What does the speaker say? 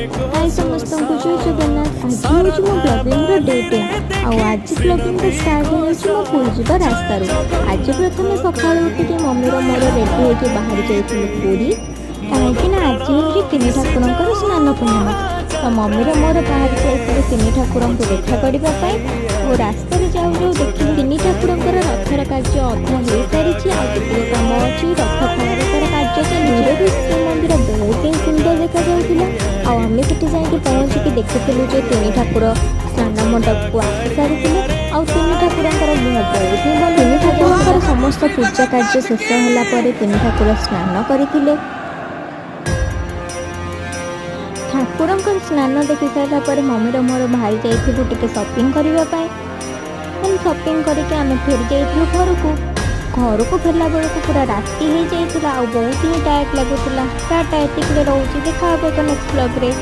हाय समस्तଙ୍କୁ ଜୟ ଜଗନ୍ନାଥ। ଆଜି ହେଉଛି ମୋ ବ୍ଲଗିଂର ଡେ 10 ଆଉ ଆଜି ବ୍ଲଗିଂଟା ଷ୍ଟାର୍ଟ ହେଇଯାଉଛି ମୋ ପୁରୀ ଯିବା ରାସ୍ତାରୁ। ଆଜି ପ୍ରଥମେ ସକାଳୁ ଉଠିକି ମମିର ମୋର ରେଡ଼ି ହେଇକି ବାହାରି ଯାଇଥିଲୁ ପୁରୀ, କାହିଁକିନା ଆଜି ହେଉଛି ତିନି ଠାକୁରଙ୍କର ସ୍ନାନ ପୂର୍ଣ୍ଣିମା। ତ ମମିର ମୋର ବାହାରି ଯାଇଥିଲୁ ତିନି ଠାକୁରଙ୍କୁ ଦେଖା କରିବା ପାଇଁ। ଆଉ ରାସ୍ତାରେ ଯାଉ ଯାଉ ଦେଖିଲୁ ତିନି ଠାକୁରଙ୍କର ରଥର କାର୍ଯ୍ୟ ଅଧା ହେଇସାରିଛି, ଆଉ କେତିକ କାମ ଅଛି। ରଥ ଖଳାର କାର୍ଯ୍ୟ ଚାଲିଛି। ଶ୍ରୀମନ୍ଦିର ବହୁତ ହିଁ ସୁନ୍ଦର ଦେଖାଯାଉଥିଲା। ଆଉ ଆମେ ସେଠି ଯାଇକି ପହଞ୍ଚିକି ଦେଖିଥିଲୁ ଯେ ତିନି ଠାକୁର ସ୍ନାନ ମଣ୍ଡପକୁ ଆସି ସାରିଥିଲେ। ଆଉ ତିନି ଠାକୁରଙ୍କର ମୁହଁ ବହୁତ ହିଁ ଭଲ। ତିନି ଠାକୁରଙ୍କର ସମସ୍ତ ପୂଜା କାର୍ଯ୍ୟ ଶେଷ ହେଲା ପରେ ତିନି ଠାକୁର ସ୍ନାନ କରିଥିଲେ। ଠାକୁରଙ୍କର ସ୍ନାନ ଦେଖି ସାରିଲା ପରେ ମମିର ମୋର ବାହାରି ଯାଇଥିଲୁ ଟିକେ ସପିଂ କରିବା ପାଇଁ। ସପିଂ କରିକି ଆମେ ଫେରି ଯାଇଥିଲୁ ଘରକୁ ଫେରିଲା ବେଳକୁ ପୁରା ରାତି ହେଇଯାଇଥିଲା ଆଉ ବହୁତ ହିଁ ଟାୟାର୍ଡ ଲାଗୁଥିଲା। ଟାଟା ଏତିକିରେ ରହୁଛି, ଦେଖା ହେବ ଏକ ନେକ୍ସଟ ବ୍ଲଗ୍ରେ।